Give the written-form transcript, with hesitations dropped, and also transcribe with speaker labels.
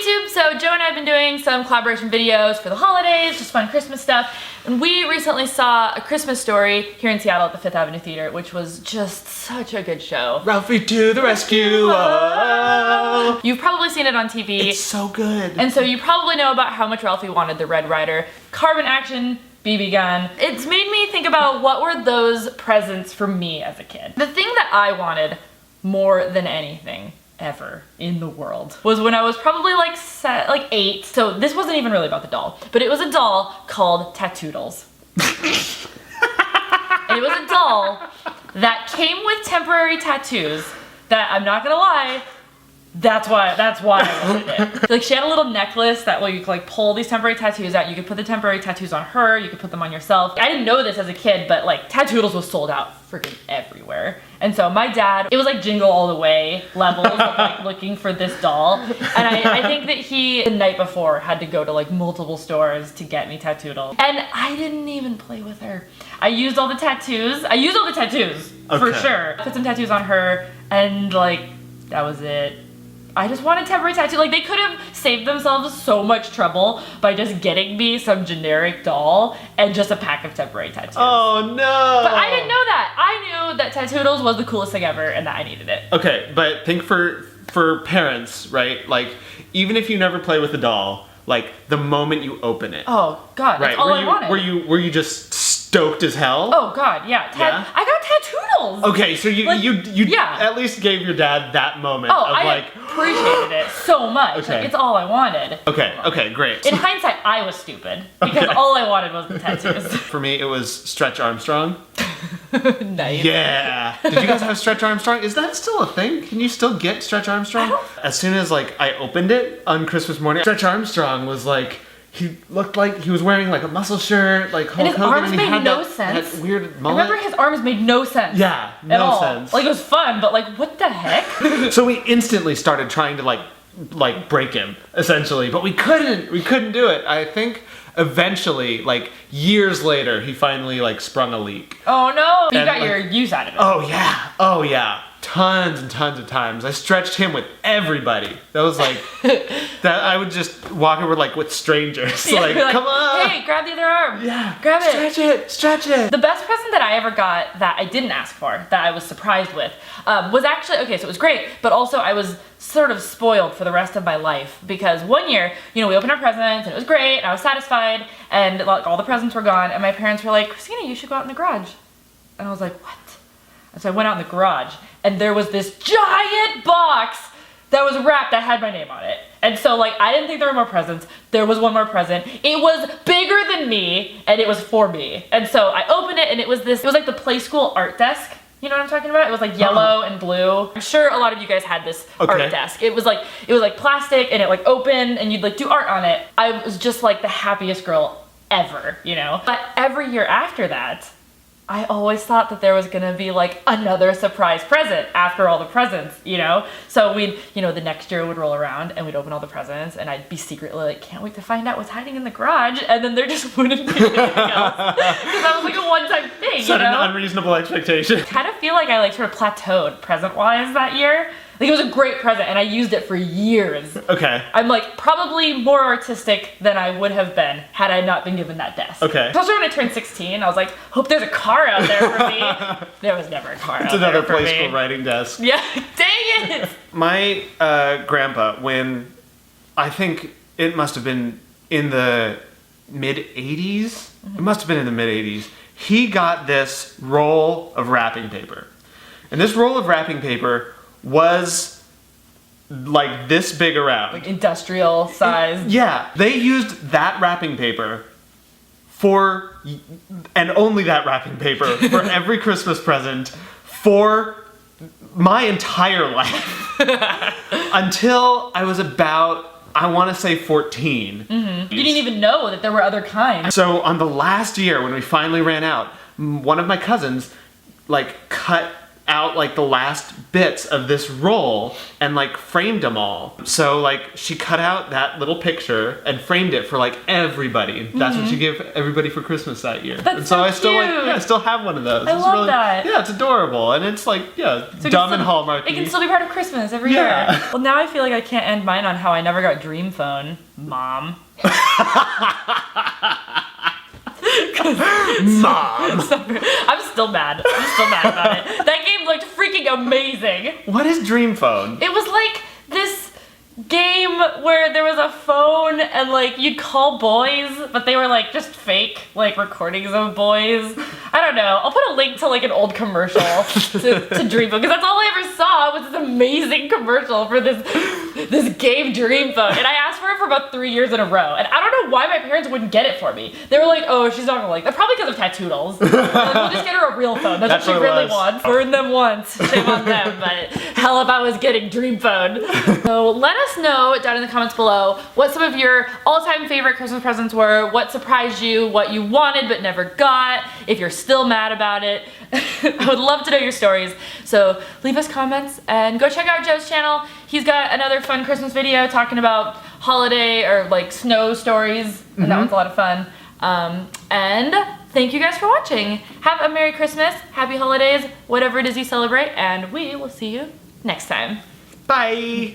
Speaker 1: YouTube! So Joe and I have been doing some collaboration videos for the holidays, just fun Christmas stuff. And we recently saw A Christmas Story here in Seattle at the Fifth Avenue Theater, which was just such a good show.
Speaker 2: Ralphie to the rescue! Oh.
Speaker 1: You've probably seen it on TV.
Speaker 2: It's so good.
Speaker 1: And so you probably know about how much Ralphie wanted the Red Ryder carbon action BB gun. It's made me think about what were those presents for me as a kid. The thing that I wanted more than anything ever in the world was when I was probably like 8. So this wasn't even really about the doll, but it was a doll called Tattoodles. And it was a doll that came with temporary tattoos that, I'm not gonna lie, that's why I wanted it. Like, she had a little necklace that you could like pull these temporary tattoos out. You could put the temporary tattoos on her, you could put them on yourself. I didn't know this as a kid, but like Tattoodles was sold out freaking everywhere. And so my dad, it was like Jingle All the Way levels of like looking for this doll. And I think that he, the night before, had to go to like multiple stores to get me Tattoodle. And I didn't even play with her. I used all the tattoos. For sure. Put some tattoos on her, and like, that was it. I just wanted temporary tattoos. Like, they could have saved themselves so much trouble by just getting me some generic doll and just a pack of temporary tattoos.
Speaker 2: Oh no!
Speaker 1: But I didn't know that. I knew that Tattoodles was the coolest thing ever and that I needed it.
Speaker 2: Okay, but think for parents, right? Like, even if you never play with the doll, like the moment you open it.
Speaker 1: Oh God, that's all I wanted.
Speaker 2: Were you just stoked as hell?
Speaker 1: Oh God, yeah. I got Tattoodles.
Speaker 2: Okay, so you at least gave your dad that moment of like.
Speaker 1: Appreciated it so much.
Speaker 2: Okay.
Speaker 1: Like, it's all I wanted.
Speaker 2: Okay, great.
Speaker 1: In hindsight, I was stupid because all I wanted was the tattoos.
Speaker 2: For me, it was Stretch Armstrong.
Speaker 1: Nice.
Speaker 2: Yeah. Did you guys have Stretch Armstrong? Is that still a thing? Can you still get Stretch Armstrong? As soon as like I opened it on Christmas morning, Stretch Armstrong was like, he looked like he was wearing like a muscle shirt, like Hulk Hogan, and he had that weird mullet.
Speaker 1: Remember, his arms made no sense.
Speaker 2: Yeah, no sense.
Speaker 1: Like, it was fun, but like, what the heck?
Speaker 2: So we instantly started trying to like break him, essentially, but we couldn't do it. I think eventually, like years later, he finally like sprung a leak.
Speaker 1: Oh no! You got your use out of it.
Speaker 2: Oh yeah. Tons and tons of times. I stretched him with everybody. That was like, that I would just walk over like with strangers.
Speaker 1: Yeah,
Speaker 2: like, come on.
Speaker 1: Hey, grab the other arm.
Speaker 2: Yeah.
Speaker 1: Grab it.
Speaker 2: Stretch it.
Speaker 1: The best present that I ever got that I didn't ask for, that I was surprised with, was actually, okay, so it was great, but also I was sort of spoiled for the rest of my life, because one year, we opened our presents and it was great and I was satisfied, and like all the presents were gone, and my parents were like, Kristina, you should go out in the garage. And I was like, what? And so I went out in the garage, and there was this giant box that was wrapped that had my name on it. And so like, I didn't think there were more presents. There was one more present. It was bigger than me, and it was for me. And so I opened it, and it was like the play school art desk. You know what I'm talking about? It was like yellow and blue. I'm sure a lot of you guys had this art desk. It was like plastic, and it like opened, and you'd like do art on it. I was just like the happiest girl ever, But every year after that, I always thought that there was gonna be like another surprise present after all the presents, So we'd, the next year would roll around and we'd open all the presents, and I'd be secretly like, can't wait to find out what's hiding in the garage, and then there just wouldn't be anything else. Because that was like a one-time thing,
Speaker 2: Set an unreasonable expectation. I
Speaker 1: kind of feel like I like sort of plateaued present-wise that year. Like, it was a great present, and I used it for years. Okay. I'm like probably more artistic than I would have been had I not been given that desk. Okay. Especially when I turned 16, I was like, hope there's a car out there for me. There was never a car out there for me. It's another play school writing desk. Yeah, dang it!
Speaker 2: My grandpa, when I think it must have been in the mid-'80s, it must have been in the mid-'80s, he got this roll of wrapping paper. And this roll of wrapping paper was like this big around.
Speaker 1: Like industrial size.
Speaker 2: Yeah. They used that wrapping paper and only that wrapping paper for every Christmas present for my entire life. Until I was about, I want to say 14.
Speaker 1: Mm-hmm. You didn't even know that there were other kinds.
Speaker 2: So on the last year when we finally ran out, one of my cousins like cut out like the last bits of this roll and like framed them all. So like she cut out that little picture and framed it for like everybody. That's what she gave everybody for Christmas that year.
Speaker 1: That's
Speaker 2: and so
Speaker 1: so
Speaker 2: I still
Speaker 1: cute.
Speaker 2: I still have one of those.
Speaker 1: I
Speaker 2: It's
Speaker 1: love
Speaker 2: really,
Speaker 1: that.
Speaker 2: Yeah, it's adorable. And it's like,
Speaker 1: So it can
Speaker 2: dumb and
Speaker 1: still-
Speaker 2: Hallmarky.
Speaker 1: It can still be part of Christmas every
Speaker 2: Yeah.
Speaker 1: year. Well, now I feel like I can't end mine on how I never got Dream Phone, Mom.
Speaker 2: Mom.
Speaker 1: I'm still mad. I'm still mad about it. That game looked freaking amazing.
Speaker 2: What is Dream Phone?
Speaker 1: It was like this game where there was a phone and like you'd call boys, but they were like just fake, like recordings of boys. I don't know. I'll put a link to like an old commercial to Dream Phone, because that's all I ever saw was this amazing commercial for this game Dream Phone. And I asked for it for about 3 years in a row. And I don't know why my parents wouldn't get it for me. They were like, oh, she's not gonna like that. Probably because of tattoodles. Like, we'll just get her a real phone. That's what she
Speaker 2: what it
Speaker 1: really
Speaker 2: was.
Speaker 1: wants. Burn them once. Shame on them. But hell if I was getting Dream Phone. So let us know down in the comments below what some of your all-time favorite Christmas presents were, what surprised you, what you wanted but never got, if you're still mad about it. I would love to know your stories. So leave us comments and go check out Joe's channel. He's got another fun Christmas video talking about holiday or like snow stories, and that one's a lot of fun. And thank you guys for watching. Have a Merry Christmas, Happy Holidays, whatever it is you celebrate, and we will see you next time.
Speaker 2: Bye.